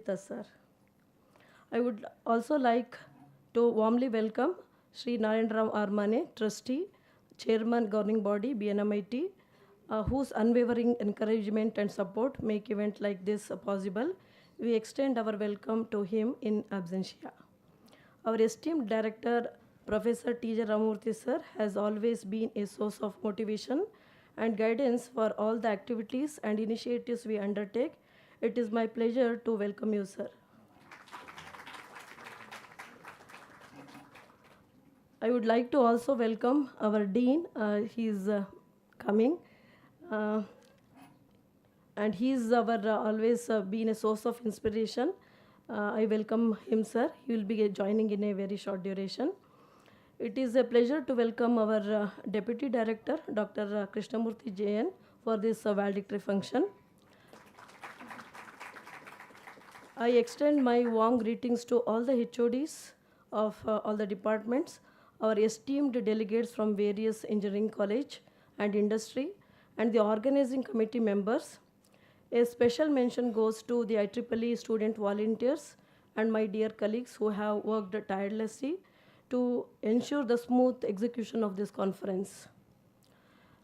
with us, sir. I would also like to warmly welcome Sri Narendra Armane, Trustee, Chairman, Governing Body, BNMIT, whose unwavering encouragement and support make event like this possible. We extend our welcome to him in absentia. Our esteemed director, Professor T.J. Ramurthy sir, has always been a source of motivation and guidance for all the activities and initiatives we undertake. It is my pleasure to welcome you, sir. I would like to also welcome our Dean. He is coming. And he is our always been a source of inspiration. I welcome him, sir. He will be joining in a very short duration. It is a pleasure to welcome our Deputy Director, Dr. Krishnamurthy Jayan, for this valedictory function. I extend my warm greetings to all the HODs of all the departments, our esteemed delegates from various engineering college and industry, and the organizing committee members. A special mention goes to the IEEE student volunteers and my dear colleagues who have worked tirelessly to ensure the smooth execution of this conference.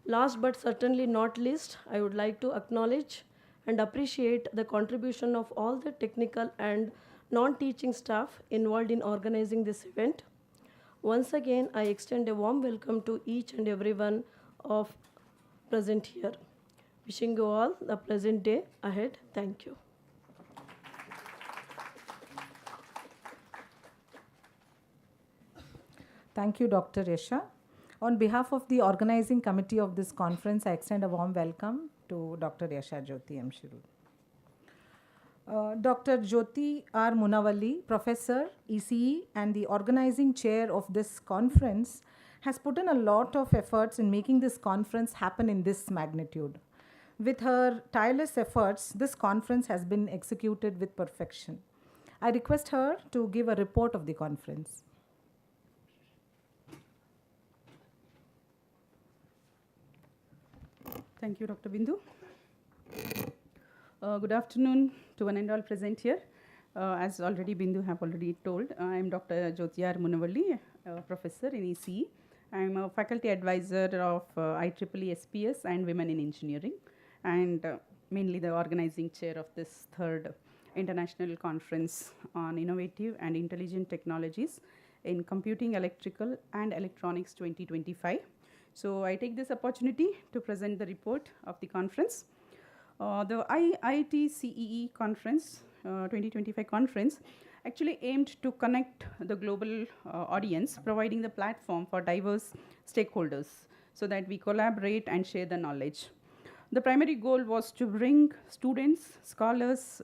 Last but certainly not least, I would like to acknowledge and appreciate the contribution of all the technical and non-teaching staff involved in organizing this event. Once again, I extend a warm welcome to each and every one of present here. Wishing you all a pleasant day ahead. Thank you. Thank you, Dr. Yasha. On behalf of the organizing committee of this conference, I extend a warm welcome to Dr. Yasha Jyoti M. Shirur. Dr. Jyoti R. Munavalli, Professor, ECE, and the organizing chair of this conference, has put in a lot of efforts in making this conference happen in this magnitude. With her tireless efforts, this conference has been executed with perfection. I request her to give a report of the conference. Thank you, Dr. Bindu. Good afternoon to one and all present here. As already Bindu have already told, I am Dr. Jyoti R. Munavalli, Professor in ECE. I am a faculty advisor of IEEE SPS and Women in Engineering, and mainly the organizing chair of this third international conference on innovative and intelligent technologies in computing, electrical, and electronics 2025. So I take this opportunity to present the report of the conference. The IIT-CEE conference, 2025 conference, actually aimed to connect the global audience, providing the platform for diverse stakeholders so that we collaborate and share the knowledge. The primary goal was to bring students, scholars,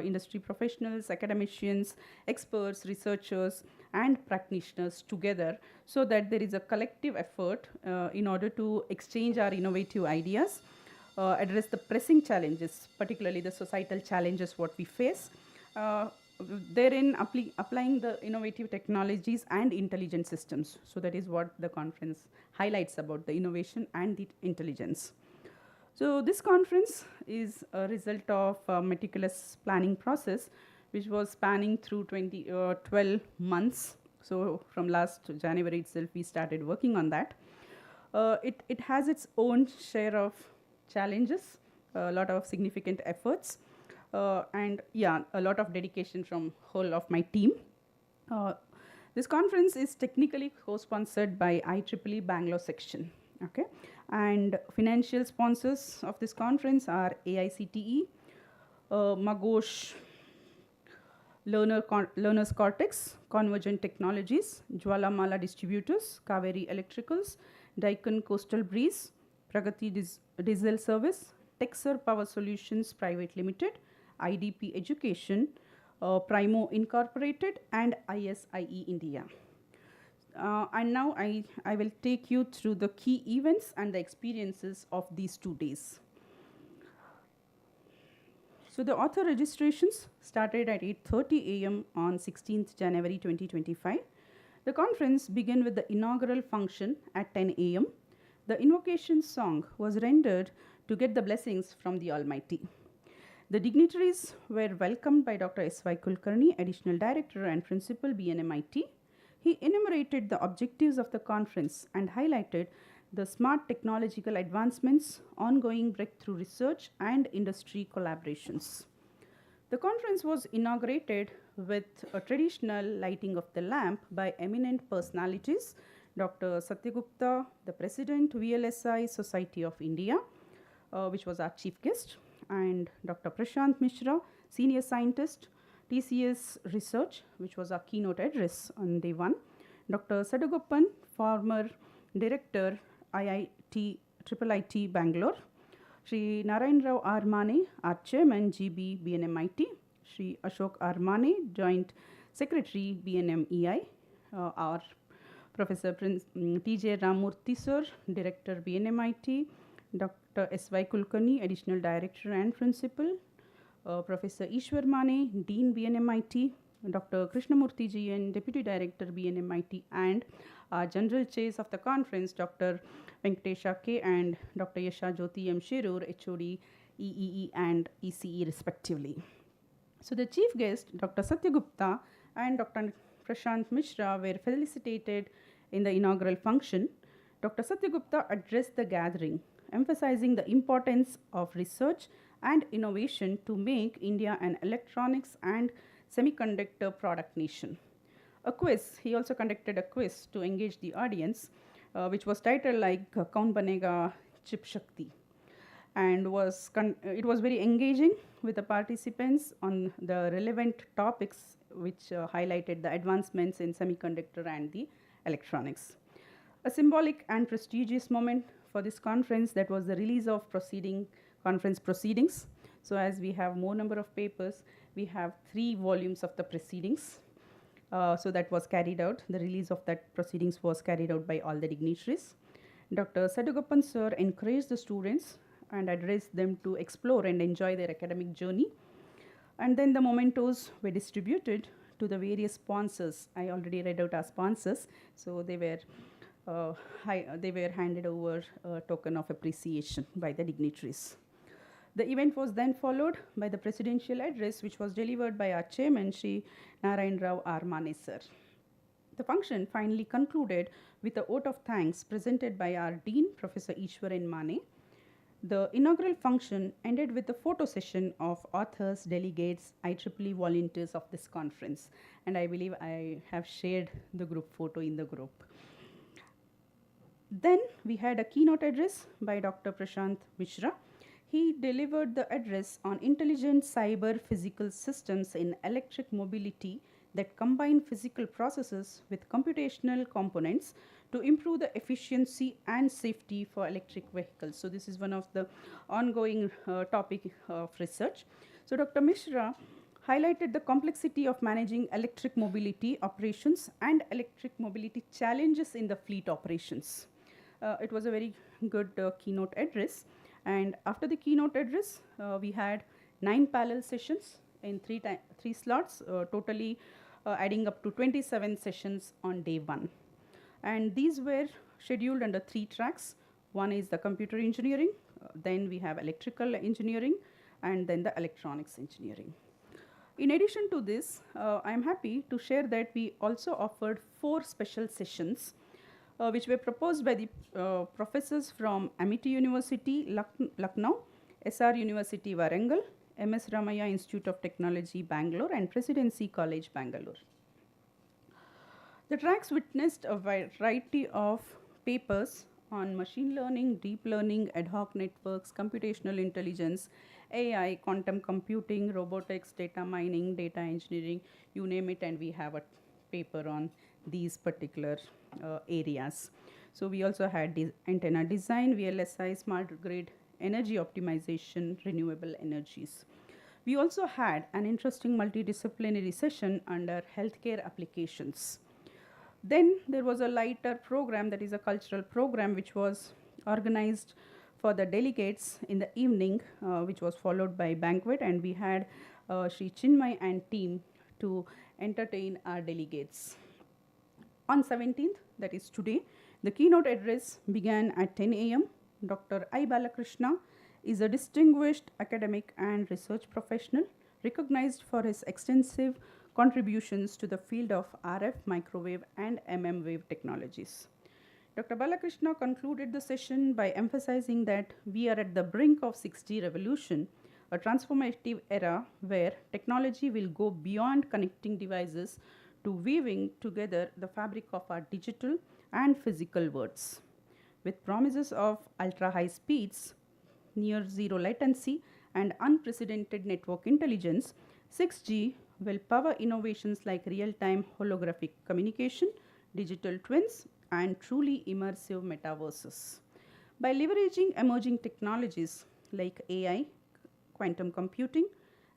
industry professionals, academicians, experts, researchers, and practitioners together so that there is a collective effort in order to exchange our innovative ideas, address the pressing challenges, particularly the societal challenges what we face, therein applying the innovative technologies and intelligent systems. So that is what the conference highlights about the innovation and the intelligence. So this conference is a result of a meticulous planning process, which was spanning through 12 months. So from last January itself, we started working on that. It has its own share of challenges, a lot of significant efforts, and yeah, a lot of dedication from whole of my team. This conference is technically co-sponsored by IEEE Bangalore section. Okay, and financial sponsors of this conference are AICTE, Magosh, Learners Cortex, Convergent Technologies, Jwalamala Distributors, Kaveri Electricals, Daikon Coastal Breeze, Pragati Diesel Service, Texer Power Solutions Private Limited, IDP Education, Primo Incorporated, and ISIE India. And now I will take you through the key events and the experiences of these 2 days. So the author registrations started at 8:30 a.m. on 16th January 2025. The conference began with the inaugural function at 10 a.m. The invocation song was rendered to get the blessings from the Almighty. The dignitaries were welcomed by Dr. S.Y. Kulkarni, Additional Director and Principal, BNMIT. He enumerated the objectives of the conference and highlighted the smart technological advancements, ongoing breakthrough research, and industry collaborations. The conference was inaugurated with a traditional lighting of the lamp by eminent personalities, Dr. Satyagupta, the President, VLSI Society of India, which was our chief guest, and Dr. Prashant Mishra, Senior Scientist, TCS Research, which was our keynote address on day one, Dr. Sadagoppan, former Director, IIT Bangalore, Shri Narayan Rao R. Mane, our Chairman, GB, BNMIT, Shri Ashok R. Mane, Joint Secretary, BNMEI, our Professor T.J. Ramurthy Sir, Director, BNMIT, Dr. S.Y. Kulkarni, Additional Director and Principal, Professor Ishwar Mane, Dean, BNMIT, Dr. Krishnamurthy Ji, and Deputy Director, BNMIT, and General Chairs of the conference, Dr. Venkatesha K. and Dr. Yasha Jyoti M. Shirur, HOD, EEE and ECE respectively. So the chief guest, Dr. Satyagupta and Dr. Prashant Mishra, were felicitated in the inaugural function. Dr. Satyagupta addressed the gathering, emphasizing the importance of research and innovation to make India an electronics and semiconductor product nation. He also conducted a quiz to engage the audience, which was titled like Kaun Banega Chip Shakti, and it was very engaging with the participants on the relevant topics which highlighted the advancements in semiconductor and the electronics. A symbolic and prestigious moment for this conference, that was the release of conference proceedings. So as we have more number of papers, we have 3 volumes of the proceedings. So that was carried out. The release of that proceedings was carried out by all the dignitaries. Dr. Sadagoppan Sir encouraged the students and addressed them to explore and enjoy their academic journey. And then the mementos were distributed to the various sponsors. I already read out our sponsors, so they were handed over a token of appreciation by the dignitaries. The event was then followed by the presidential address, which was delivered by our chairman, Shri Narayan Rao R. Mane sir. The function finally concluded with a vote of thanks presented by our dean, Professor Ishwaran Mane. The inaugural function ended with a photo session of authors, delegates, IEEE volunteers of this conference. And I believe I have shared the group photo in the group. Then we had a keynote address by Dr. Prashant Mishra. He delivered the address on intelligent cyber physical systems in electric mobility that combine physical processes with computational components to improve the efficiency and safety for electric vehicles. So this is one of the ongoing topic of research. So Dr. Mishra highlighted the complexity of managing electric mobility operations and electric mobility challenges in the fleet operations. It was a very good keynote address. And after the keynote address, we had 9 parallel sessions in 3 slots, totally adding up to 27 sessions on day 1. And these were scheduled under 3 tracks. One is the computer engineering, then we have electrical engineering, and then the electronics engineering. In addition to this, I am happy to share that we also offered 4 special sessions which were proposed by the professors from Amity University, Lucknow, SR University, Warangal, MS Ramaya Institute of Technology, Bangalore, and Presidency College, Bangalore. The tracks witnessed a variety of papers on machine learning, deep learning, ad hoc networks, computational intelligence, AI, quantum computing, robotics, data mining, data engineering, you name it, and we have a paper on these particular areas. So we also had antenna design, VLSI, smart grid, energy optimization, renewable energies. We also had an interesting multidisciplinary session under healthcare applications. Then there was a lighter program, that is a cultural program, which was organized for the delegates in the evening, which was followed by banquet, and we had Sri Chinmay and team to entertain our delegates. On 17th, that is today, the keynote address began at 10 a.m. Dr. I. Balakrishna, is a distinguished academic and research professional recognized for his extensive contributions to the field of RF, microwave, and wave technologies. Dr. Balakrishna concluded the session by emphasizing that we are at the brink of 6G revolution, a transformative era where technology will go beyond connecting devices to weaving together the fabric of our digital and physical worlds. With promises of ultra-high speeds, near zero latency, and unprecedented network intelligence, 6G will power innovations like real-time holographic communication, digital twins, and truly immersive metaverses. By leveraging emerging technologies like AI, quantum computing,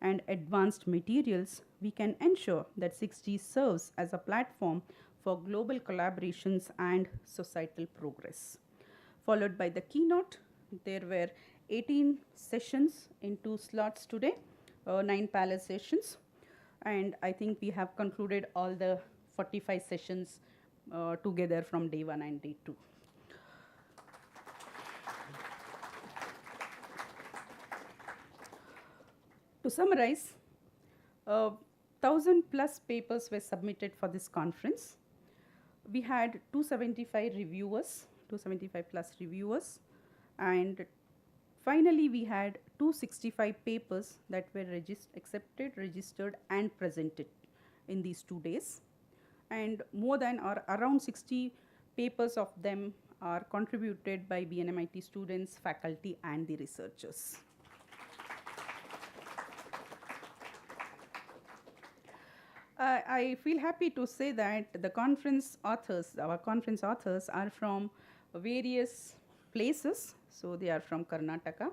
and advanced materials, we can ensure that 6G serves as a platform for global collaborations and societal progress. Followed by the keynote, there were 18 sessions in 2 slots today, 9 panel sessions, and I think we have concluded all the 45 sessions together from day 1 and day 2. To summarize, 1,000 plus papers were submitted for this conference. We had 275 reviewers, 275 plus reviewers, and finally we had 265 papers that were accepted, registered, and presented in these 2 days. And more than or around 60 papers of them are contributed by BNMIT students, faculty, and the researchers. I feel happy to say that the conference authors, our conference authors, are from various places. So they are from Karnataka.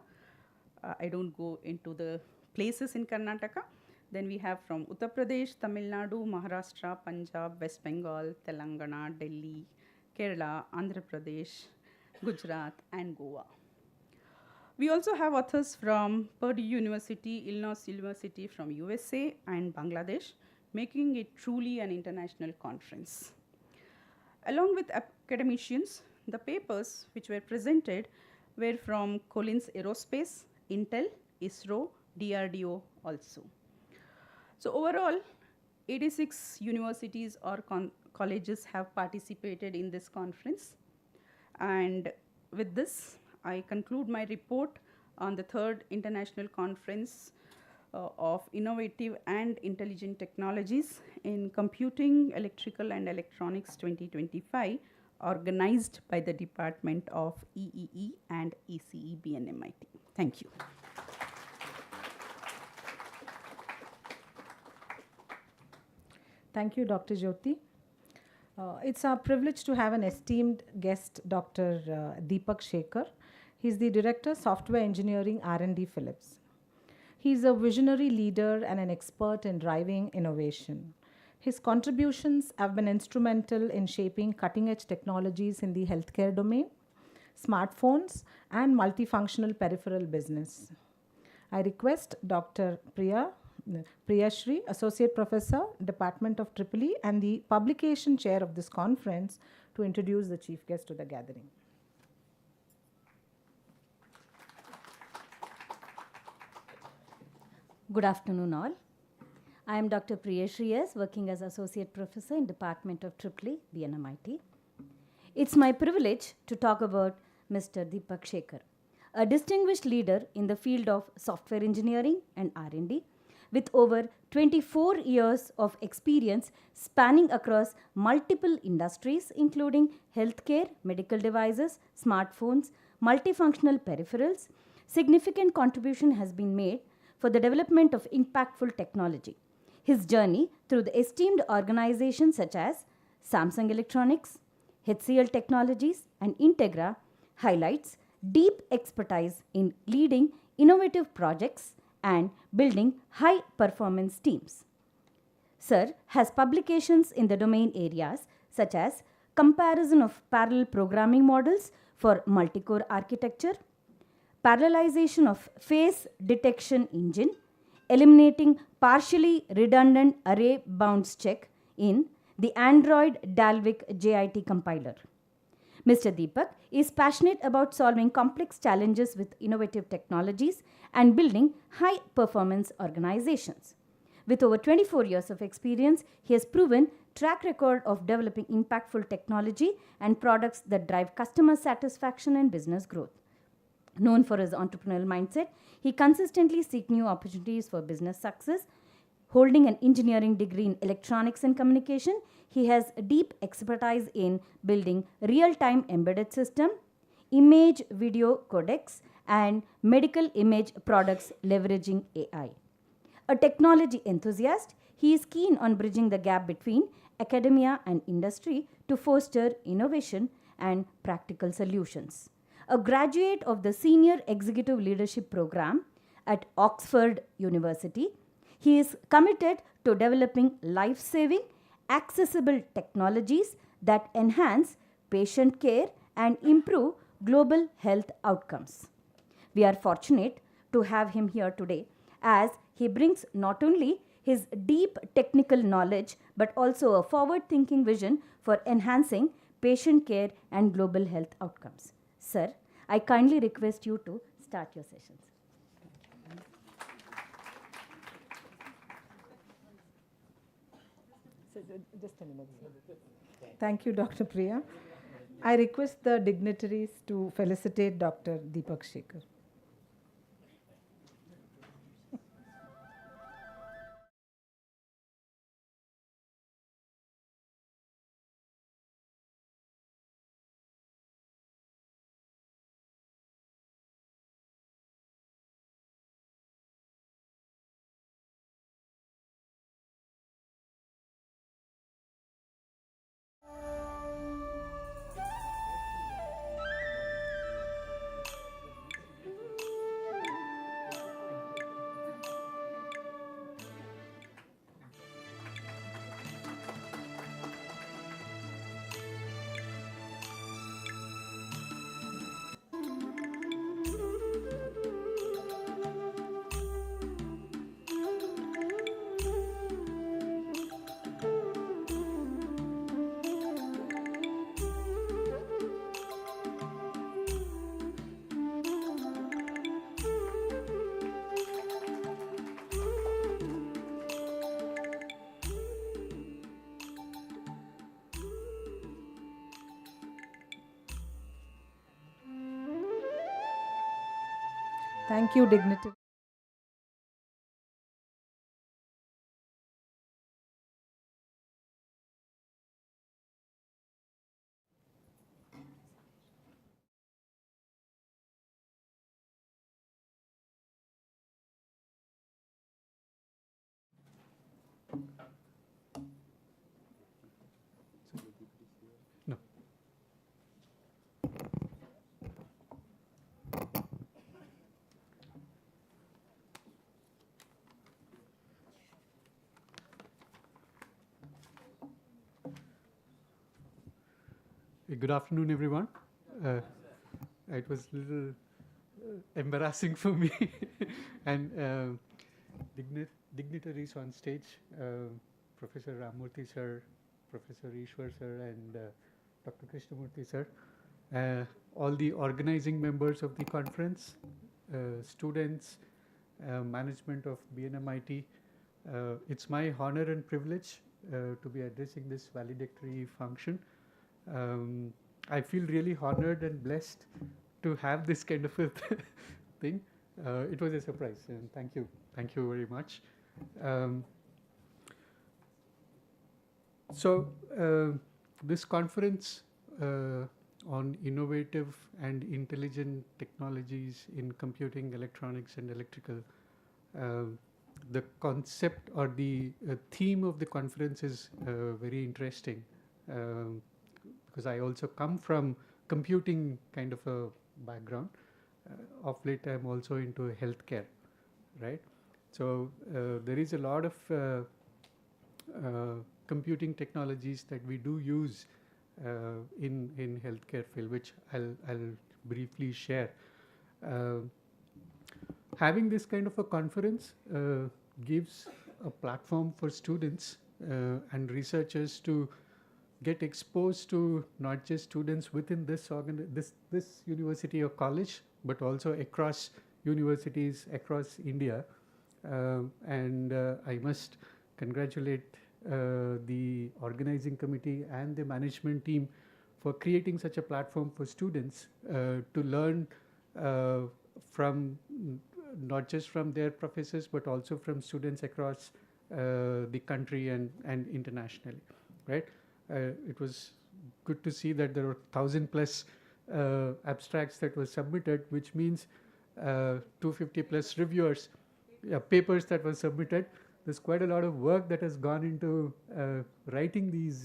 I don't go into the places in Karnataka. Then we have from Uttar Pradesh, Tamil Nadu, Maharashtra, Punjab, West Bengal, Telangana, Delhi, Kerala, Andhra Pradesh, Gujarat, and Goa. We also have authors from Purdue University, Illinois University from USA, and Bangladesh, making it truly an international conference. Along with academicians, the papers which were presented were from Collins Aerospace, Intel, ISRO, DRDO also. So overall, 86 universities or colleges have participated in this conference. And with this, I conclude my report on the 3rd International Conference of Innovative and Intelligent Technologies in Computing, Electrical and Electronics 2025, organized by the Department of EEE and ICIIE BNMIT. Thank you. Thank you, Dr. Jyoti. It's our privilege to have an esteemed guest, Dr. Deepak Shekhar. He's the Director, Software Engineering R&D Philips. He's a visionary leader and an expert in driving innovation. His contributions have been instrumental in shaping cutting-edge technologies in the healthcare domain, smartphones, and multifunctional peripheral business. I request Dr. Priyashri, Associate Professor, Department of IEEE, and the Publication Chair of this conference to introduce the chief guest to the gathering. Good afternoon all. I am Dr. Priyashri S, working as Associate Professor in Department of IEEE, BNMIT. It's my privilege to talk about Mr. Deepak Shekhar, a distinguished leader in the field of software engineering and R&D, with over 24 years of experience spanning across multiple industries, including healthcare, medical devices, smartphones, multifunctional peripherals. Significant contribution has been made for the development of impactful technology. His journey through the esteemed organizations such as Samsung Electronics, HCL Technologies, and Integra highlights deep expertise in leading innovative projects and building high-performance teams. Sir has publications in the domain areas such as comparison of parallel programming models for multi-core architecture, parallelization of face detection engine, eliminating partially redundant array bounds check in the Android Dalvik JIT compiler, Mr. Deepak is passionate about solving complex challenges with innovative technologies and building high-performance organizations. With over 24 years of experience, he has proven track record of developing impactful technology and products that drive customer satisfaction and business growth. Known for his entrepreneurial mindset, he consistently seeks new opportunities for business success. Holding an engineering degree in electronics and communication, he has deep expertise in building real-time embedded system, image video codecs, and medical image products leveraging AI. A technology enthusiast, he is keen on bridging the gap between academia and industry to foster innovation and practical solutions. A graduate of the Senior Executive Leadership Program at Oxford University, he is committed to developing life-saving, accessible technologies that enhance patient care and improve global health outcomes. We are fortunate to have him here today as he brings not only his deep technical knowledge but also a forward-thinking vision for enhancing patient care and global health outcomes. Sir, I kindly request you to start your sessions. Just a minute. Thank you, Dr. Priya. I request the dignitaries to felicitate Dr. Deepak Shekhar. Thank you, dignitary. No. Good afternoon, everyone. It was a little embarrassing for me and dignitaries on stage, Professor Ramurthy sir, Professor Ishwar sir, and Dr. Krishnamurthy sir, all the organizing members of the conference, students, management of BNMIT. It's my honor and privilege to be addressing this valedictory function. I feel really honored and blessed to have this kind of a thing. It was a surprise, and thank you very much. This conference on innovative and intelligent technologies in computing, electronics, and electrical. The concept or the theme of the conference is very interesting. Because I also come from computing kind of a background. Of late, I'm also into healthcare, right? So there is a lot of computing technologies that we do use in healthcare field, which I'll briefly share. Having this kind of a conference gives a platform for students and researchers to get exposed to not just students within this university or college, but also across universities across India. And I must congratulate the organizing committee and the management team for creating such a platform for students to learn from not just from their professors, but also from students across the country and internationally, right? It was good to see that there were 1,000+ abstracts that were submitted, which means 250+ reviewers, papers that were submitted. There's quite a lot of work that has gone into writing these,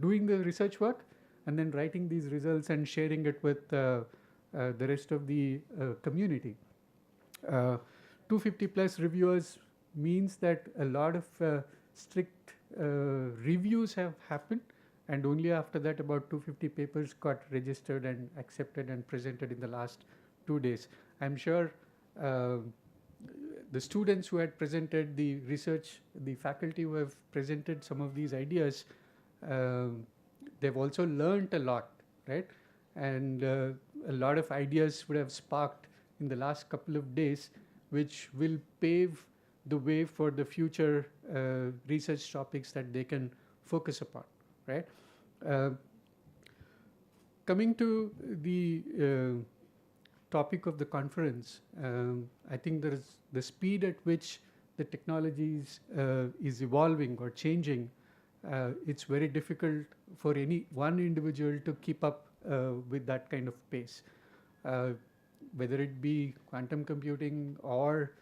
doing the research work, and then writing these results and sharing it with the rest of the community. 250+ reviewers means that a lot of strict reviews have happened, and only after that about 250 papers got registered and accepted and presented in the last 2 days. I'm sure the students who had presented the research, the faculty who have presented some of these ideas, they've also learned a lot, right? And a lot of ideas would have sparked in the last couple of days, which will pave the way for the future research topics that they can focus upon, right? Coming to the topic of the conference, I think there is the speed at which the technologies is evolving or changing. It's very difficult for any one individual to keep up with that kind of pace. Whether it be quantum computing or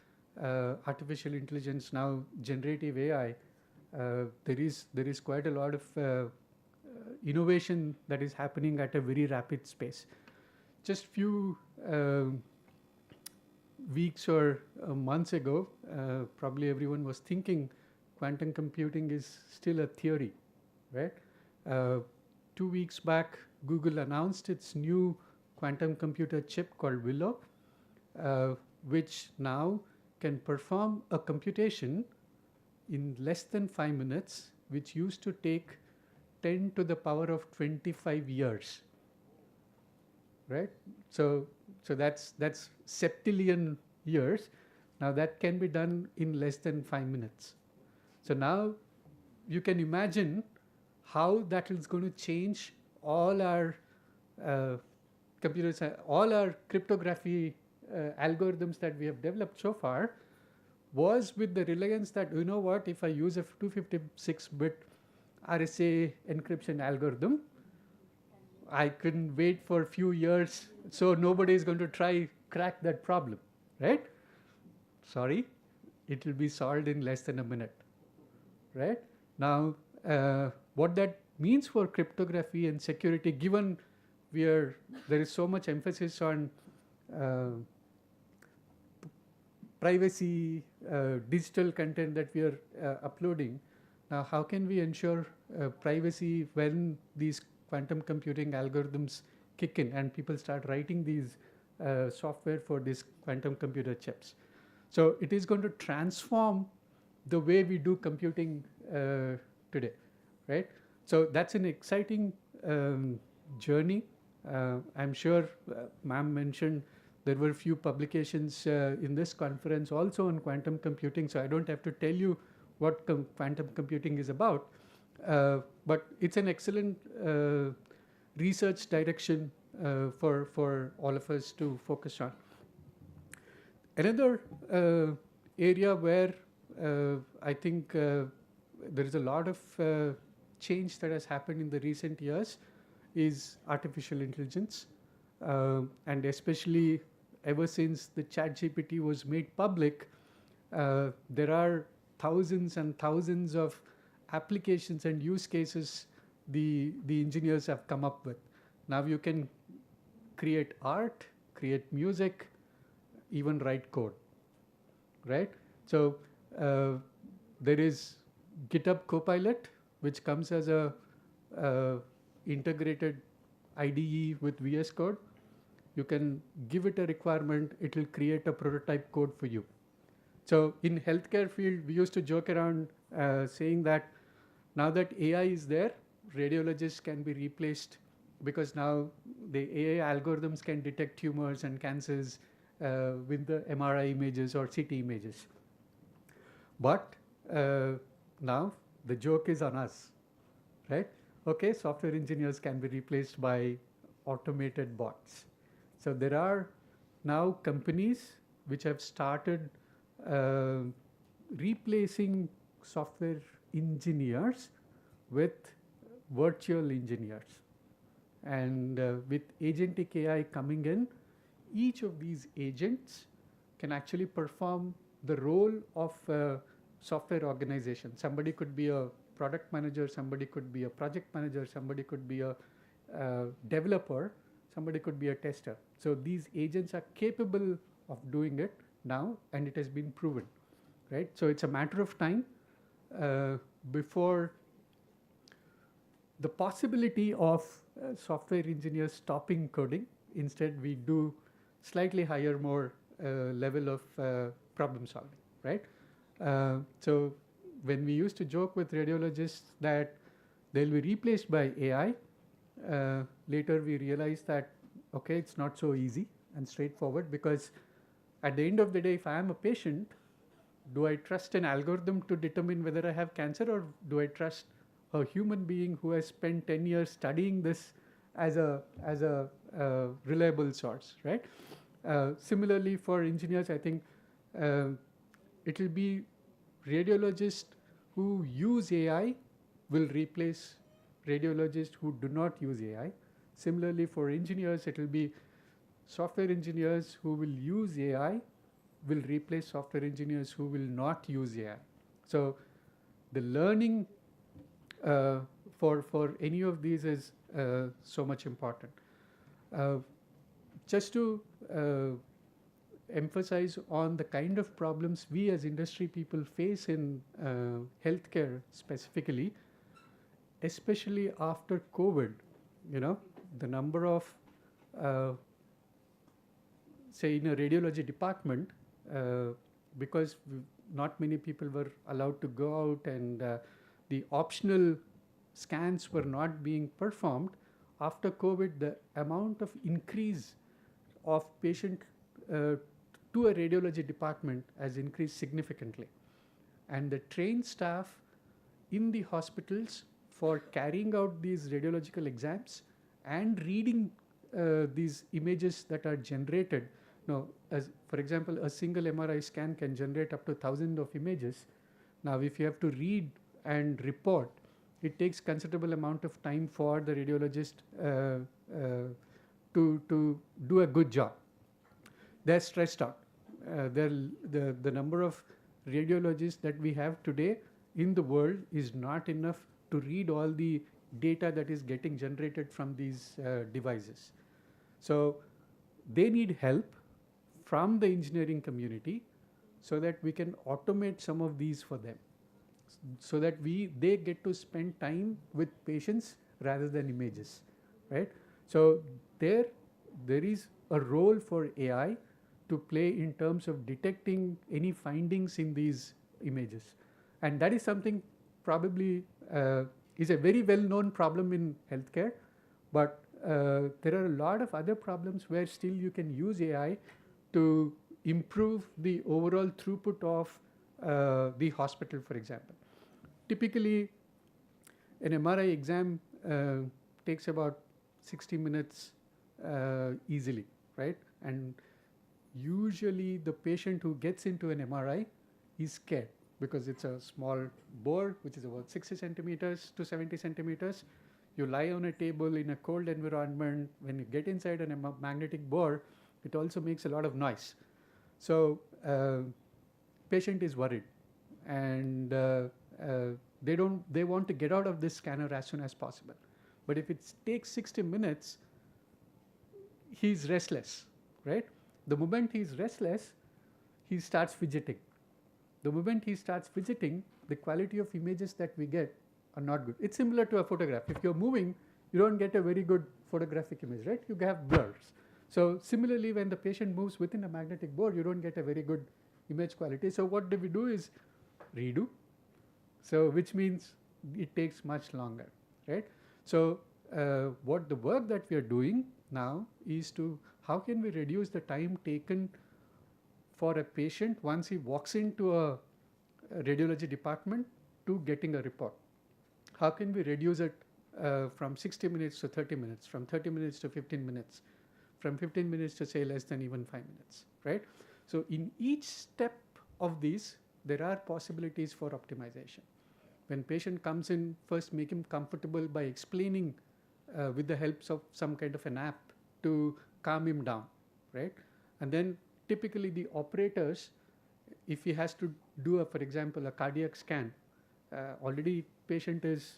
artificial intelligence, now generative AI, there is quite a lot of innovation that is happening at a very rapid pace. Just few weeks or months ago, probably everyone was thinking quantum computing is still a theory, right? 2 weeks back, Google announced its new quantum computer chip called Willow, which now can perform a computation in less than 5 minutes, which used to take 10 to the power of 25 years, right? So that's septillion years. Now that can be done in less than 5 minutes. So now you can imagine how that is going to change all our computers, all our cryptography algorithms that we have developed so far, was with the reliance that, you know what, if I use a 256-bit RSA encryption algorithm, I can wait for a few years, so nobody is going to try crack that problem, right? Sorry, it will be solved in less than a minute, right? Now, what that means for cryptography and security, given there is so much emphasis on privacy, digital content that we are uploading. Now, how can we ensure privacy when these quantum computing algorithms kick in and people start writing these software for these quantum computer chips? So it is going to transform the way we do computing today, right? So that's an exciting journey. I'm sure ma'am mentioned there were a few publications in this conference also on quantum computing, so I don't have to tell you what quantum computing is about, but it's an excellent research direction for all of us to focus on. Another area where I think there is a lot of change that has happened in the recent years is artificial intelligence, and especially ever since the ChatGPT was made public, there are thousands and thousands of applications and use cases the engineers have come up with. Now you can create art, create music, even write code, right? So there is GitHub Copilot, which comes as a integrated IDE with VS Code. You can give it a requirement, it will create a prototype code for you. So in healthcare field, we used to joke around saying that now that AI is there, radiologists can be replaced because now the AI algorithms can detect tumors and cancers with the MRI images or CT images. But now the joke is on us, right? Okay, software engineers can be replaced by automated bots. So there are now companies which have started replacing software engineers with virtual engineers. And with agentic AI coming in, each of these agents can actually perform the role of a software organization. Somebody could be a product manager, somebody could be a project manager, somebody could be a developer, somebody could be a tester. So these agents are capable of doing it now, and it has been proven, right? So it's a matter of time before the possibility of software engineers stopping coding. Instead, we do slightly higher, more level of problem solving, right? So when we used to joke with radiologists that they'll be replaced by AI, later we realized that, okay, it's not so easy and straightforward, because at the end of the day, if I am a patient, do I trust an algorithm to determine whether I have cancer, or do I trust a human being who has spent 10 years studying this as a reliable source, right? Similarly, for engineers, I think it will be radiologists who use AI will replace radiologists who do not use AI. Similarly, for engineers, it will be software engineers who will use AI will replace software engineers who will not use AI. So the learning for any of these is so much important. Just to emphasize on the kind of problems we as industry people face in healthcare specifically, especially after COVID, the number of, say in a radiology department, because not many people were allowed to go out, and the optional scans were not being performed. After COVID, the amount of increase of patient to a radiology department has increased significantly. And the trained staff in the hospitals for carrying out these radiological exams and reading these images that are generated. Now, as for example, a single MRI scan can generate up to 1,000 of images. Now, if you have to read and report, it takes considerable amount of time for the radiologist to do a good job. They're stressed out. The number of radiologists that we have today in the world is not enough to read all the data that is getting generated from these devices. So they need help from the engineering community so that we can automate some of these for them, so that they get to spend time with patients rather than images, right? So there is a role for AI to play in terms of detecting any findings in these images. And that is something probably is a very well-known problem in healthcare, but there are a lot of other problems where still you can use AI to improve the overall throughput of the hospital, for example. Typically, an MRI exam takes about 60 minutes easily, right? And usually the patient who gets into an MRI is scared because it's a small bore, which is about 60 centimeters to 70 centimeters. You lie on a table in a cold environment. When you get inside a magnetic bore, it also makes a lot of noise. So patient is worried, and they want to get out of this scanner as soon as possible. But if it takes 60 minutes, he's restless, right? The moment he's restless, he starts fidgeting. The moment he starts fidgeting, the quality of images that we get are not good. It's similar to a photograph. If you're moving, you don't get a very good photographic image, right? You have blurs. So similarly, when the patient moves within a magnetic bore, you don't get a very good image quality. So what we do is redo. So which means it takes much longer. right? So what the work that we are doing now is to how can we reduce the time taken for a patient once he walks into a radiology department to getting a report. How can we reduce it from 60 minutes to 30 minutes, from 30 minutes to 15 minutes, from 15 minutes to say less than even 5 minutes, right? So in each step of these, there are possibilities for optimization. When patient comes in, first make him comfortable by explaining with the help of some kind of an app to calm him down, right? And then typically the operators, if he has to do, for example, a cardiac scan, already patient is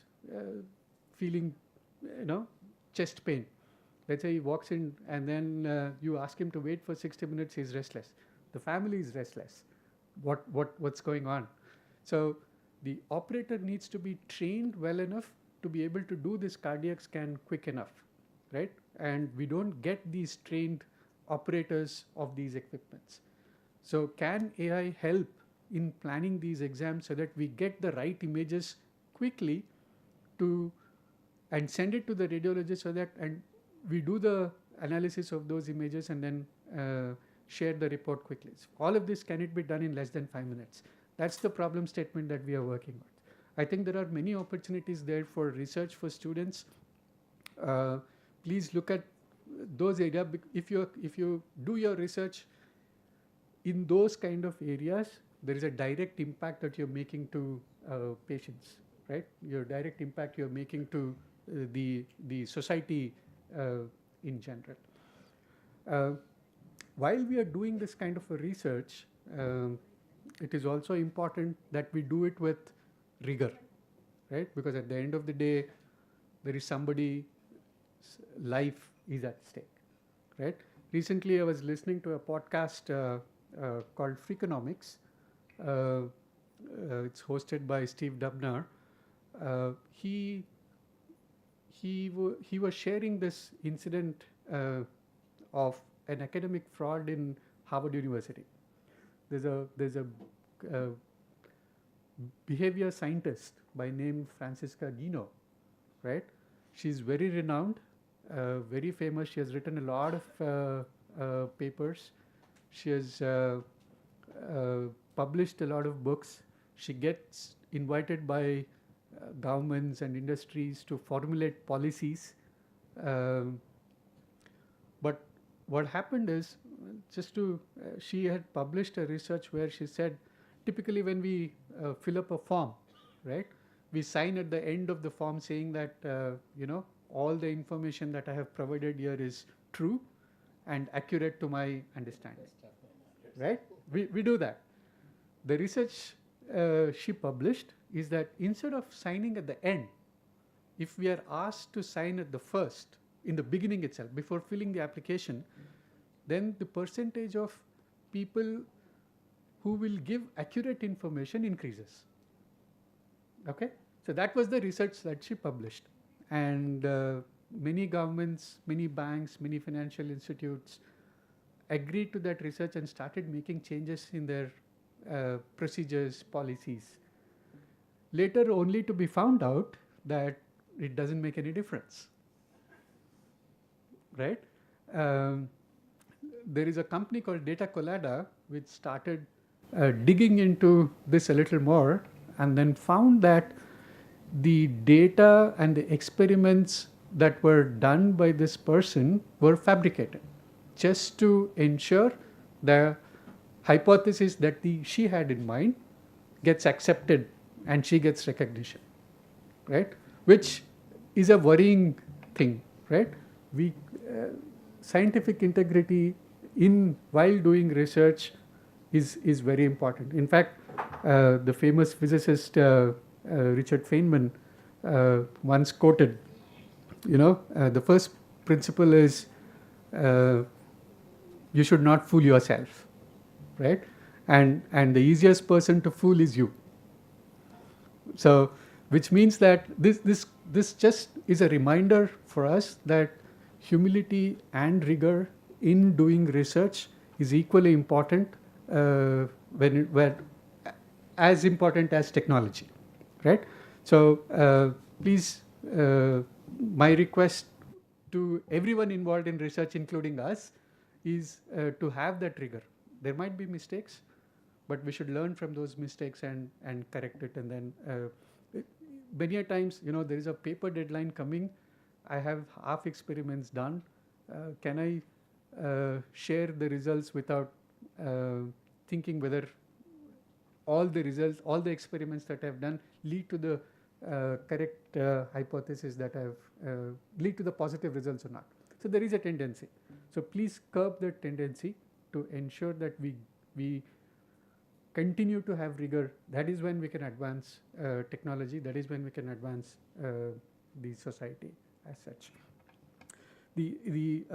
feeling, chest pain. Let's say he walks in and then you ask him to wait for 60 minutes, he's restless. The family is restless. What's going on? So the operator needs to be trained well enough to be able to do this cardiac scan quick enough, right? And we don't get these trained operators of these equipments. So can AI help in planning these exams so that we get the right images quickly and send it to the radiologist so that and we do the analysis of those images and then share the report quickly. So all of this, can it be done in less than 5 minutes? That's the problem statement that we are working on. I think there are many opportunities there for research for students. Please look at those areas. If you do your research in those kind of areas, there is a direct impact that you're making to patients, right? Your direct impact you're making to the society in general. While we are doing this kind of a research, it is also important that we do it with rigor, right? Because at the end of the day, there is somebody's life is at stake, right? Recently, I was listening to a podcast called Freakonomics. It's hosted by Steve Dubner. He was sharing this incident of an academic fraud in Harvard University. There's a behavior scientist by name Francisca Guino, right? She's very renowned, very famous. She has written a lot of papers. She has published a lot of books. She gets invited by governments and industries to formulate policies. But what happened is, she had published a research where she said, typically when we fill up a form, right, we sign at the end of the form saying that, all the information that I have provided here is true and accurate to my understanding, right? We do that. The research she published is that instead of signing at the end, if we are asked to sign at the first, in the beginning itself, before filling the application, then the percentage of people who will give accurate information increases. Okay? So that was the research that she published. And many governments, many banks, many financial institutes agreed to that research and started making changes in their procedures, policies. Later only to be found out that it doesn't make any difference, right? There is a company called Data Colada which started digging into this a little more and then found that the data and the experiments that were done by this person were fabricated just to ensure the hypothesis that she had in mind gets accepted and she gets recognition, right? Which is a worrying thing, right? Scientific integrity while doing research is very important. In fact, the famous physicist Richard Feynman once quoted, the first principle is you should not fool yourself, right? And the easiest person to fool is you. So, which means that this just is a reminder for us that humility and rigor in doing research is equally important, as important as technology, right? So please my request to everyone involved in research, including us, is to have that rigor. There might be mistakes, but we should learn from those mistakes and correct it. And then many a times, there is a paper deadline coming. I have half experiments done. Can I share the results without thinking whether all the results, all the experiments that I've done lead to the correct hypothesis that lead to the positive results or not. So there is a tendency. So please curb that tendency to ensure that we continue to have rigor. That is when we can advance technology. That is when we can advance the society as such. The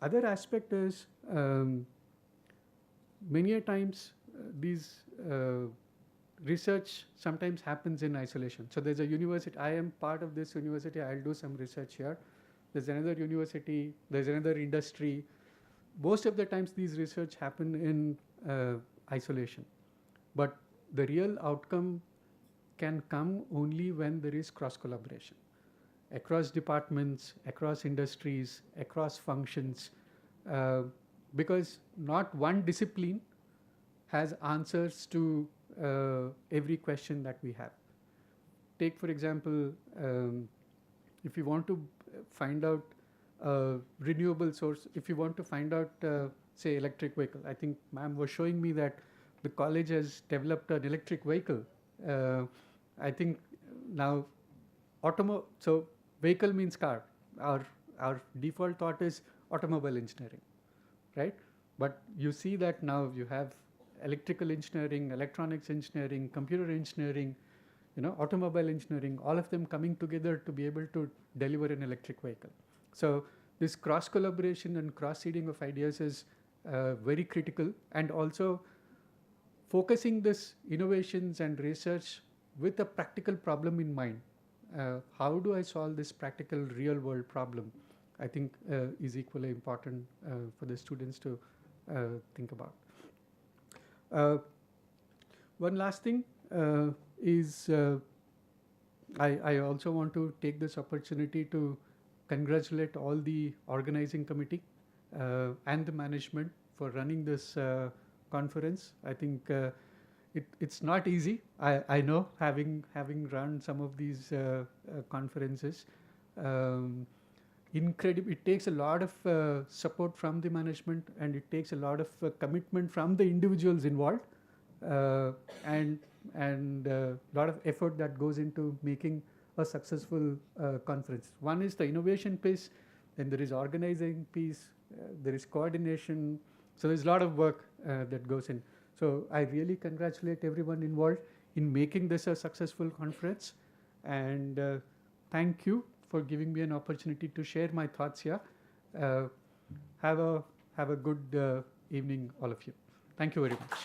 other aspect is many a times these research sometimes happens in isolation. So there's a university, I am part of this university, I'll do some research here. There's another university, there's another industry. Most of the times these research happen in isolation. But the real outcome can come only when there is cross collaboration across departments, across industries, across functions, because not one discipline has answers to every question that we have. Take, for example, if you want to find out renewable source, if you want to find out, say, electric vehicle. I think ma'am was showing me that the college has developed an electric vehicle. I think now so vehicle means car. Our default thought is automobile engineering, right? But you see that now you have electrical engineering, electronics engineering, computer engineering, automobile engineering, all of them coming together to be able to deliver an electric vehicle. So this cross collaboration and cross seeding of ideas is very critical, and also focusing this innovations and research with a practical problem in mind. How do I solve this practical real world problem? I think is equally important for the students to think about. One last thing is I also want to take this opportunity to congratulate all the organizing committee and the management for running this conference. I think it's not easy. I know, having run some of these conferences. It takes a lot of support from the management, and it takes a lot of commitment from the individuals involved, and a lot of effort that goes into making a successful conference. One is the innovation piece, then there is organizing piece, there is coordination. So there's a lot of work that goes in. So I really congratulate everyone involved in making this a successful conference, and thank you for giving me an opportunity to share my thoughts here. Have a good evening, all of you. Thank you very much.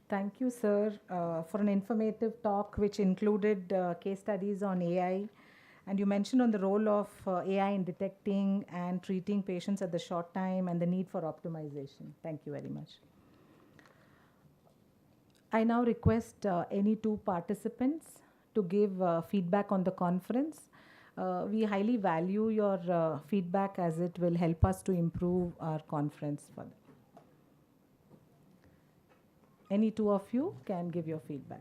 Thank you, sir, for an informative talk which included case studies on AI. And you mentioned on the role of AI in detecting and treating patients at the short time and the need for optimization. Thank you very much. I now request any two participants to give feedback on the conference. We highly value your feedback, as it will help us to improve our conference further. Any two of you can give your feedback.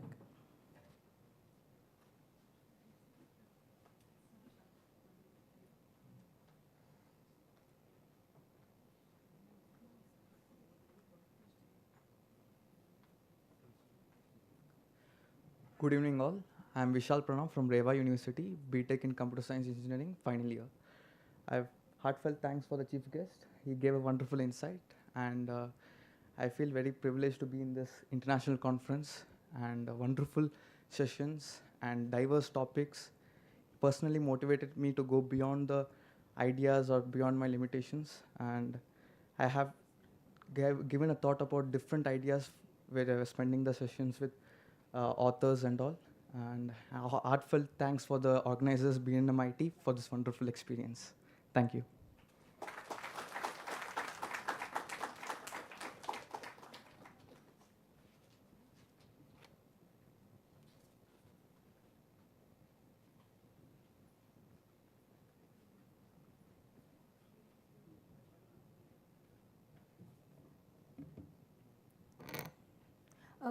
Good evening all. I am Vishal Pranam from Reva University, BTech in Computer Science Engineering, final year. I have heartfelt thanks for the chief guest. He gave a wonderful insight, and I feel very privileged to be in this international conference, and wonderful sessions and diverse topics personally motivated me to go beyond the ideas or beyond my limitations. And I have given a thought about different ideas where I was spending the sessions with authors and all. And heartfelt thanks for the organizers, BNMIT, for this wonderful experience. Thank you.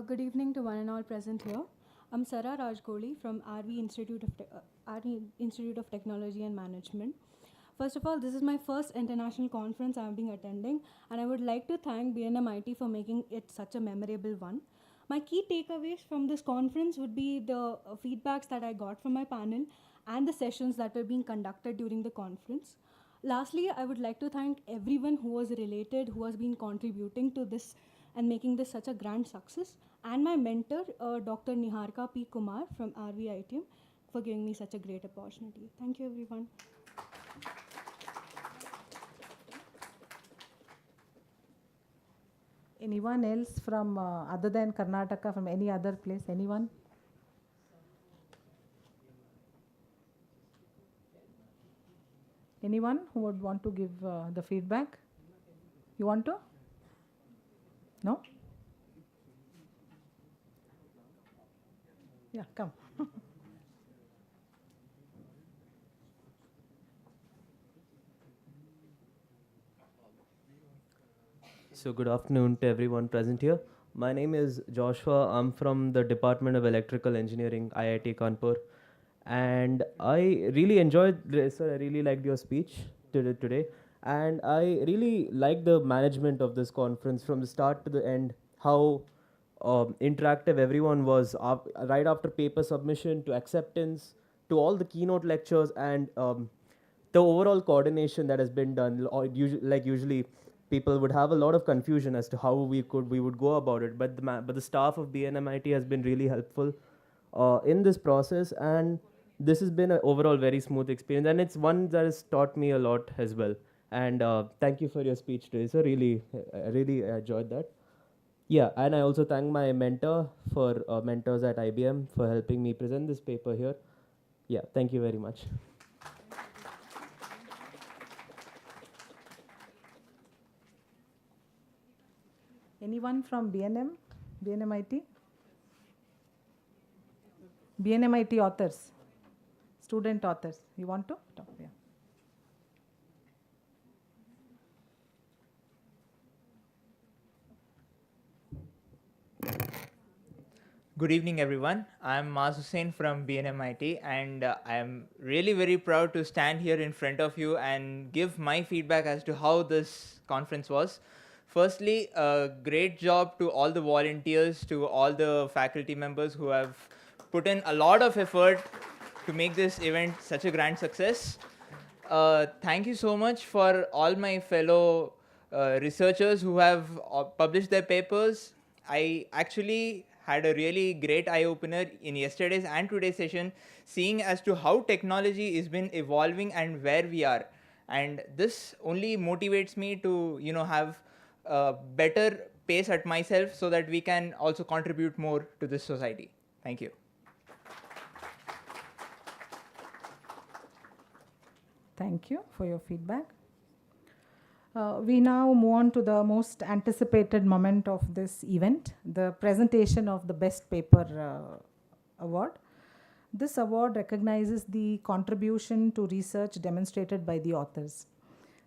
Good evening to one and all present here. I'm Sara Rajgoli from RV Institute of Technology and Management. First of all, this is my first international conference I've been attending, and I would like to thank BNMIT for making it such a memorable one. My key takeaways from this conference would be the feedbacks that I got from my panel and the sessions that were being conducted during the conference. Lastly, I would like to thank everyone who was related, who has been contributing to this and making this such a grand success, and my mentor, Dr. Niharika P. Kumar from RVITM, for giving me such a great opportunity. Thank you, everyone. Anyone else from other than Karnataka, from any other place? Anyone? Anyone who would want to give the feedback? You want to? No? Yeah, come. So good afternoon to everyone present here. My name is Joshua. I'm from the Department of Electrical Engineering, IIT Kanpur. And I really enjoyed this, sir. I really liked your speech today. And I really liked the management of this conference from the start to the end, how interactive everyone was, right after paper submission to acceptance, to all the keynote lectures, and the overall coordination that has been done. Usually people would have a lot of confusion as to how we would go about it, but the staff of BNMIT has been really helpful in this process, and this has been an overall very smooth experience, and it's one that has taught me a lot as well. And thank you for your speech today, sir. I really enjoyed that. Yeah, and I also thank my mentor for mentors at IBM for helping me present this paper here. Yeah, thank you very much. Anyone from BNMIT? BNMIT authors, student authors. You want to talk? Yeah. Good evening, everyone. I'm Maaz Hussain from BNMIT, and I am really very proud to stand here in front of you and give my feedback as to how this conference was. Firstly, a great job to all the volunteers, to all the faculty members who have put in a lot of effort to make this event such a grand success. Thank you so much for all my fellow researchers who have published their papers. I actually had a really great eye-opener in yesterday's and today's session, seeing as to how technology has been evolving and where we are. And this only motivates me to, have a better pace at myself so that we can also contribute more to this society. Thank you. Thank you for your feedback. We now move on to the most anticipated moment of this event, the presentation of the Best Paper Award. This award recognizes the contribution to research demonstrated by the authors.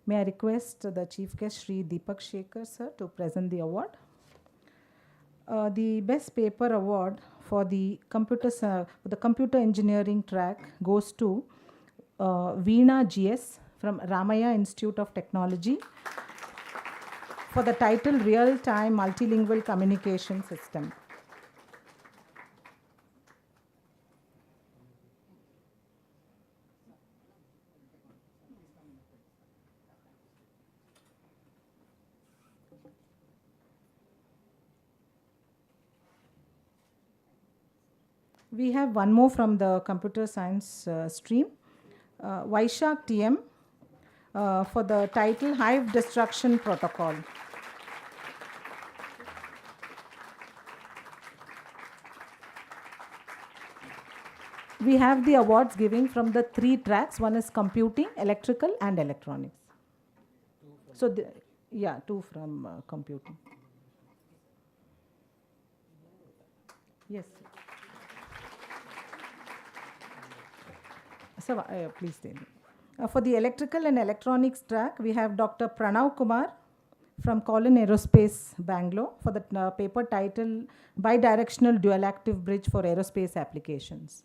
May I request the Chief Guest, Shri Deepak Shekhar, sir, to present the award. The Best Paper Award for the computer engineering track goes to Veena GS from Ramaya Institute of Technology for the title Real-Time Multilingual Communication System. We have one more from the computer science stream, Vaishak TM, for the title Hive Destruction Protocol. We have the awards giving from the 3 tracks. One is computing, electrical, and electronics. So, 2 from computing. Yes. So, please tell me. For the electrical and electronics track, we have Dr. Pranav Kumar from Colin Aerospace, Bangalore, for the paper title Bidirectional Dual Active Bridge for Aerospace Applications.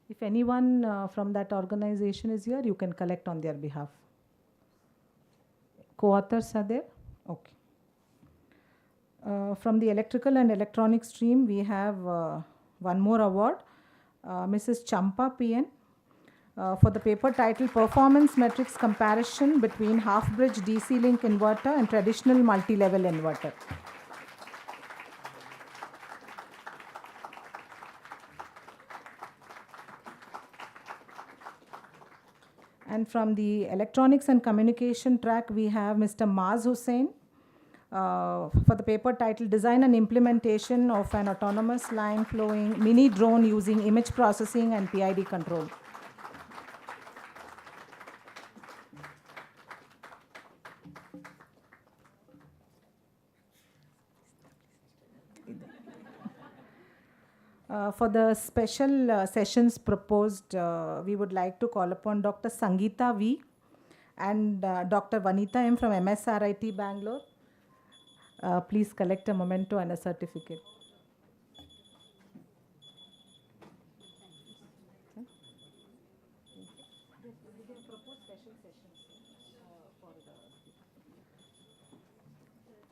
If anyone from that organization is here, you can collect on their behalf. Co-authors are there? Okay. From the electrical and electronic stream, we have one more award, Mrs. Champa PN, for the paper title Performance Metrics Comparison Between Half-Bridge DC Link Inverter and Traditional Multi-Level Inverter. And from the electronics and communication track, we have Mr. Maz Hussain for the paper title Design and Implementation of an Autonomous Line Flowing Mini Drone Using Image Processing and PID Control. For the special sessions proposed, we would like to call upon Dr. Sangeeta V and Dr. Vanita M from MSRIT Bangalore. Please collect a memento and a certificate.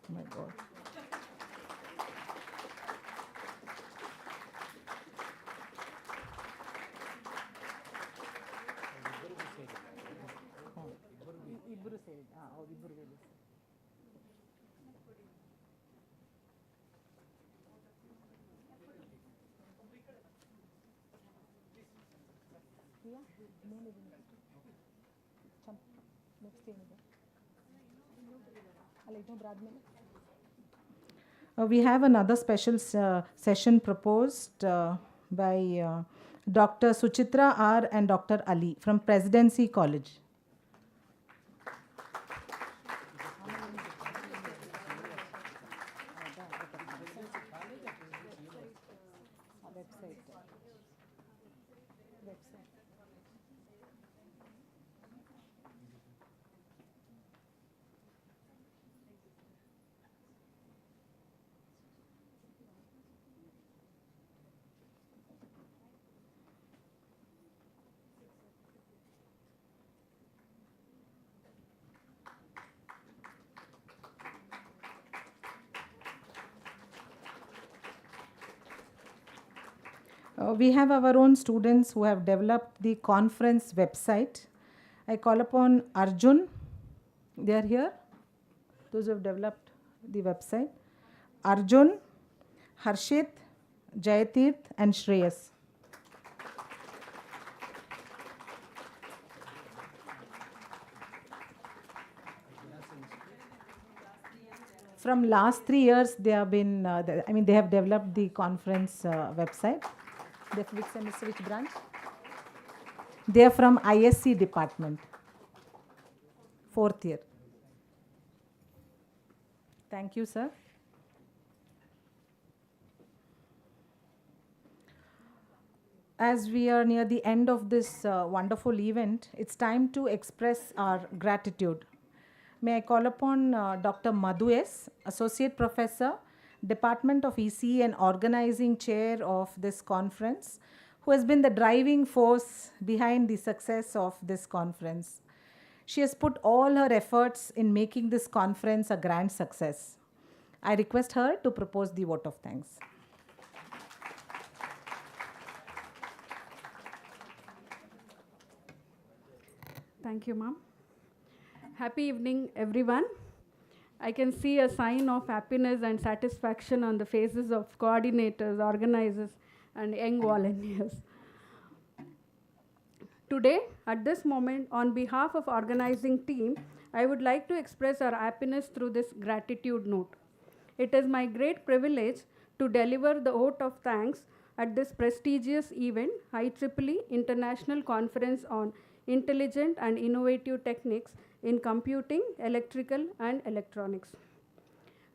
Oh my God. We have another special session proposed by Dr. Suchitra R and Dr. Ali from Presidency College. We have our own students who have developed the conference website. I call upon Arjun. They are here. Those who have developed the website. Arjun, Harshit, Jayatirth and Shreyas. From last 3 years, they have been, they have developed the conference website. Which branch? They are from ISC department, 4th year. Thank you, sir. As we are near the end of this wonderful event, it's time to express our gratitude. May I call upon Dr. Madhu S., Associate Professor, Department of ECE and Organizing Chair of this conference, who has been the driving force behind the success of this conference. She has put all her efforts in making this conference a grand success. I request her to propose the vote of thanks. Thank you, ma'am. Happy evening, everyone. I can see a sign of happiness and satisfaction on the faces of coordinators, organizers, and young volunteers. Today, at this moment, on behalf of organizing team, I would like to express our happiness through this gratitude note. It is my great privilege to deliver the vote of thanks at this prestigious event, IEEE International Conference on Intelligent and Innovative Techniques in Computing, Electrical and Electronics.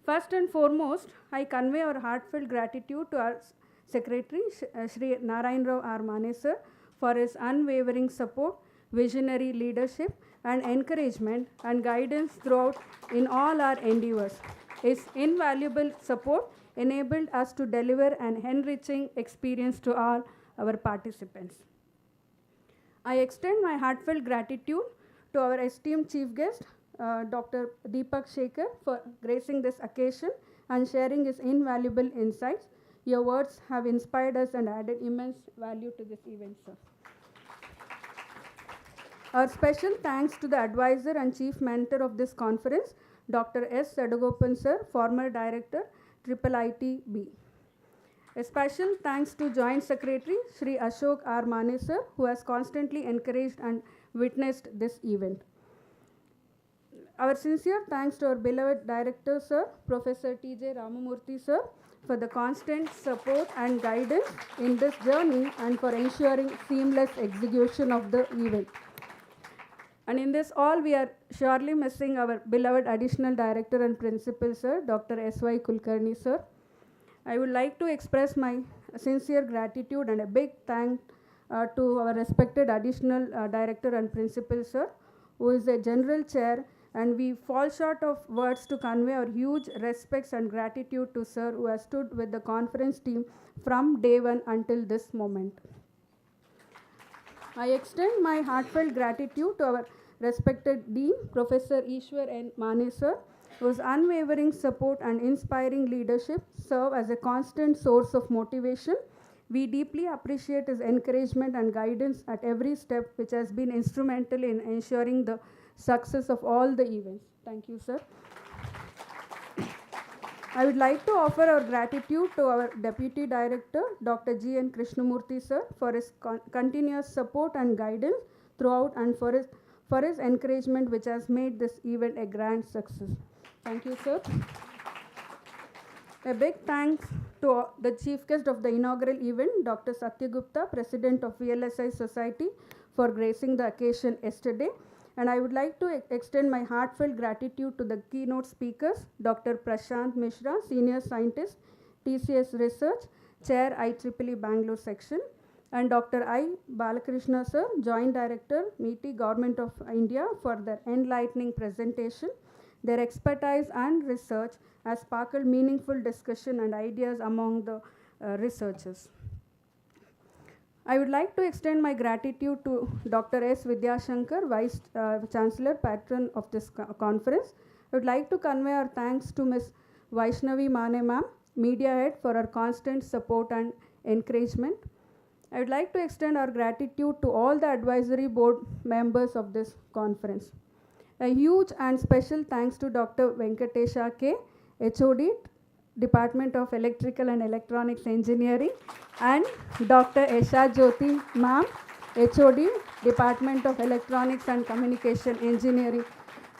First and foremost, I convey our heartfelt gratitude to our Secretary, Shri Narayan Rao R. Mane sir, for his unwavering support, visionary leadership, and encouragement and guidance throughout in all our endeavors. His invaluable support enabled us to deliver an enriching experience to all our participants. I extend my heartfelt gratitude to our esteemed chief guest, Dr. Deepak Shekhar, for gracing this occasion and sharing his invaluable insights. Your words have inspired us and added immense value to this event, sir. Our special thanks to the advisor and chief mentor of this conference, Dr. S. Sadagopan, sir, former director, IIITB. A special thanks to Joint Secretary Shri Ashok R. Mane, sir, who has constantly encouraged and witnessed this event. Our sincere thanks to our beloved director, sir, Professor T.J. Ramamurthy, sir, for the constant support and guidance in this journey and for ensuring seamless execution of the event. And in this all, we are surely missing our beloved additional director and principal, sir, Dr. S.Y. Kulkarni, sir. I would like to express my sincere gratitude and a big thank to our respected additional director and principal, sir, who is a general chair, and we fall short of words to convey our huge respects and gratitude to sir, who has stood with the conference team from day one until this moment. I extend my heartfelt gratitude to our respected Dean, Professor Ishwar N. Mane, sir, whose unwavering support and inspiring leadership serve as a constant source of motivation. We deeply appreciate his encouragement and guidance at every step, which has been instrumental in ensuring the success of all the events. Thank you, sir. I would like to offer our gratitude to our Deputy Director, Dr. G. N. Krishnamurthy, sir, for his continuous support and guidance throughout and for his encouragement, which has made this event a grand success. Thank you, sir. A big thanks to the chief guest of the inaugural event, Dr. Satya Gupta, President of VLSI Society, for gracing the occasion yesterday. And I would like to extend my heartfelt gratitude to the keynote speakers, Dr. Prashant Mishra, Senior Scientist, TCS Research, Chair IEEE Bangalore Section, and Dr. I. Balakrishna, sir, Joint Director, MITI, Government of India, for their enlightening presentation. Their expertise and research has sparkled meaningful discussion and ideas among the researchers. I would like to extend my gratitude to Dr. S. Vidyashankar, Vice Chancellor, Patron of this conference. I would like to convey our thanks to Ms. Vaishnavi Mane ma'am, Media Head, for her constant support and encouragement. I would like to extend our gratitude to all the advisory board members of this conference. A huge and special thanks to Dr. Venkatesha K., HOD, Department of Electrical and Electronics Engineering, and Dr. Esha Jyoti ma'am, HOD, Department of Electronics and Communication Engineering,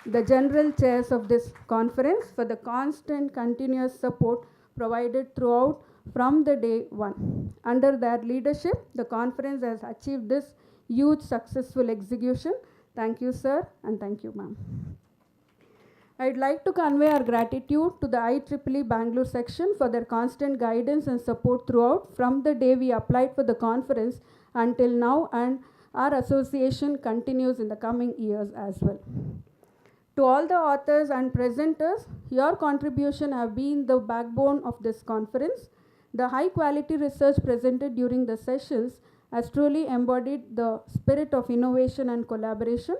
the general chairs of this conference, for the constant continuous support provided throughout from the day one. Under their leadership, the conference has achieved this huge successful execution. Thank you, sir, and thank you, ma'am. I'd like to convey our gratitude to the IEEE Bangalore section for their constant guidance and support throughout from the day we applied for the conference until now, and our association continues in the coming years as well. To all the authors and presenters, your contribution have been the backbone of this conference. The high quality research presented during the sessions has truly embodied the spirit of innovation and collaboration.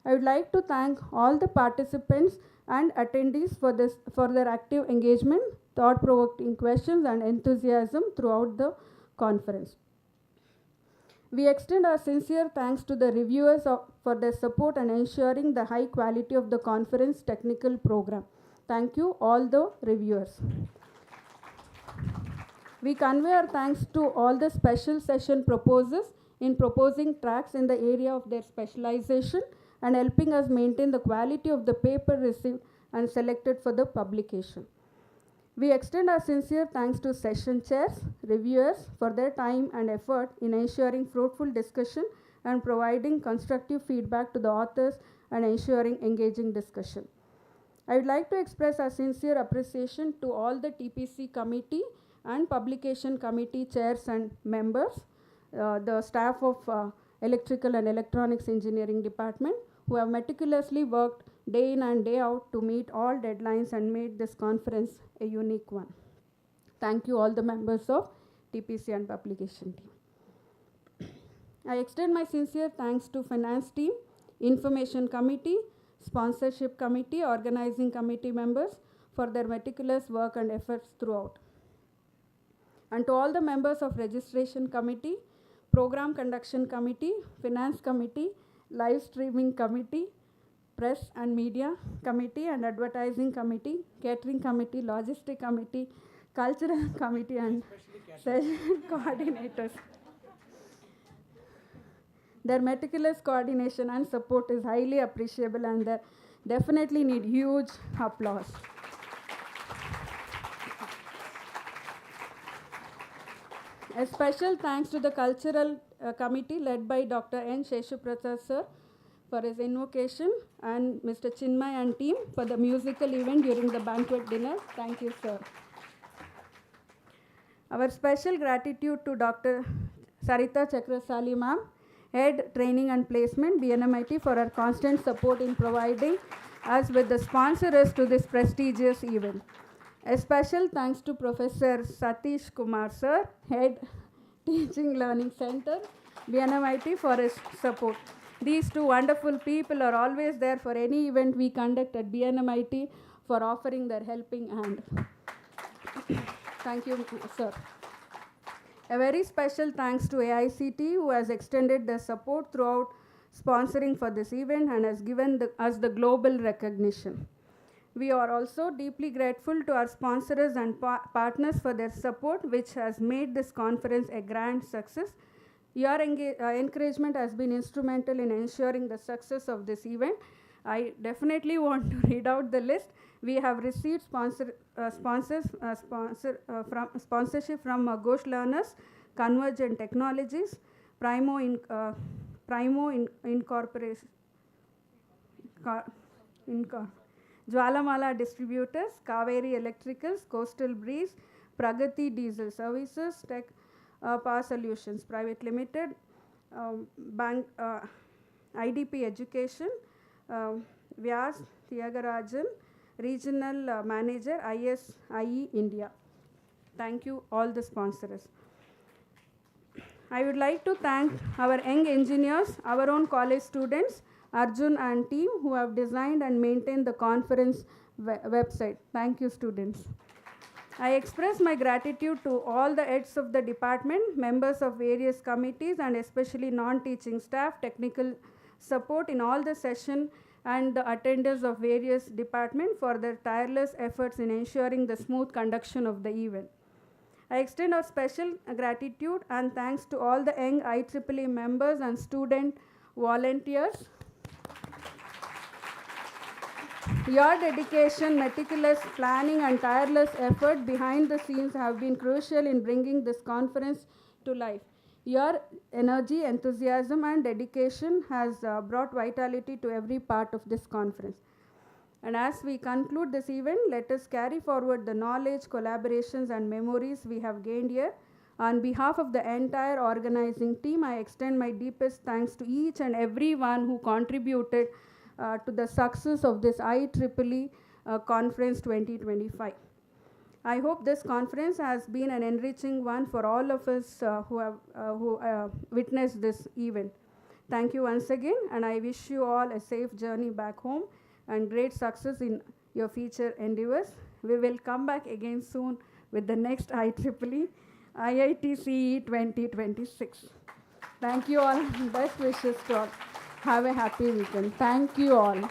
I would like to thank all the participants and attendees for their active engagement, thought-provoking questions, and enthusiasm throughout the conference. We extend our sincere thanks to the reviewers for their support and ensuring the high quality of the conference technical program. Thank you, all the reviewers. We convey our thanks to all the special session proposers in proposing tracks in the area of their specialization and helping us maintain the quality of the paper received and selected for the publication. We extend our sincere thanks to session chairs, reviewers for their time and effort in ensuring fruitful discussion and providing constructive feedback to the authors and ensuring engaging discussion. I would like to express our sincere appreciation to all the TPC committee and publication committee chairs and members, the staff of Electrical and Electronics Engineering Department, who have meticulously worked day in and day out to meet all deadlines and made this conference a unique one. Thank you all the members of TPC and Publication team. I extend my sincere thanks to Finance team, Information Committee, Sponsorship Committee, Organizing Committee members for their meticulous work and efforts throughout. And to all the members of Registration Committee, Program Conduction Committee, Finance Committee, Live Streaming Committee, Press and Media Committee and Advertising Committee, Catering Committee, Logistic Committee, Cultural Committee and session coordinators. Their meticulous coordination and support is highly appreciable and they definitely need huge applause. A special thanks to the Cultural Committee led by Dr. N. Sheshuprasad sir for his invocation and Mr. Chinmay and team for the musical event during the banquet dinner. Thank you, sir. Our special gratitude to Dr. Sarita Chakrasali ma'am, Head Training and Placement, BNMIT, for her constant support in providing us with the sponsors to this prestigious event. A special thanks to Professor Satish Kumar sir, Head Teaching Learning Center, BNMIT, for his support. These two wonderful people are always there for any event we conduct at BNMIT for offering their helping hand. Thank you, sir. A very special thanks to AICT, who has extended their support throughout sponsoring for this event and has given us the global recognition. We are also deeply grateful to our sponsors and partners for their support, which has made this conference a grand success. Your encouragement has been instrumental in ensuring the success of this event. I definitely want to read out the list. We have received sponsorship from Ghosh Learners, Convergent Technologies, Primo Incorporation, Jwalamala Distributors, Kaveri Electricals, Coastal Breeze, Pragati Diesel Services, Tech Power Solutions Private Limited, IDP Education, Vyas Thiagarajan, Regional Manager, ISIE India. Thank you, all the sponsors. I would like to thank our young engineers, our own college students, Arjun and team, who have designed and maintained the conference website. Thank you, students. I express my gratitude to all the heads of the department, members of various committees, and especially non-teaching staff, technical support in all the session, and the attenders of various departments for their tireless efforts in ensuring the smooth conduction of the event. I extend our special gratitude and thanks to all the young IEEE members and student volunteers. Your dedication, meticulous planning, and tireless effort behind the scenes have been crucial in bringing this conference to life. Your energy, enthusiasm, and dedication has brought vitality to every part of this conference. And as we conclude this event, let us carry forward the knowledge, collaborations, and memories we have gained here. On behalf of the entire organizing team, I extend my deepest thanks to each and everyone who contributed to the success of this IEEE Conference 2025. I hope this conference has been an enriching one for all of us who have witnessed this event. Thank you once again, and I wish you all a safe journey back home and great success in your future endeavors. We will come back again soon with the next IEEE IITCE 2026. Thank you all. Best wishes to all. Have a happy weekend. Thank you all.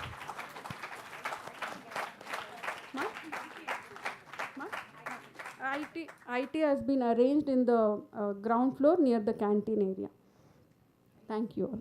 IT has been arranged in the ground floor near the canteen area. Thank you all.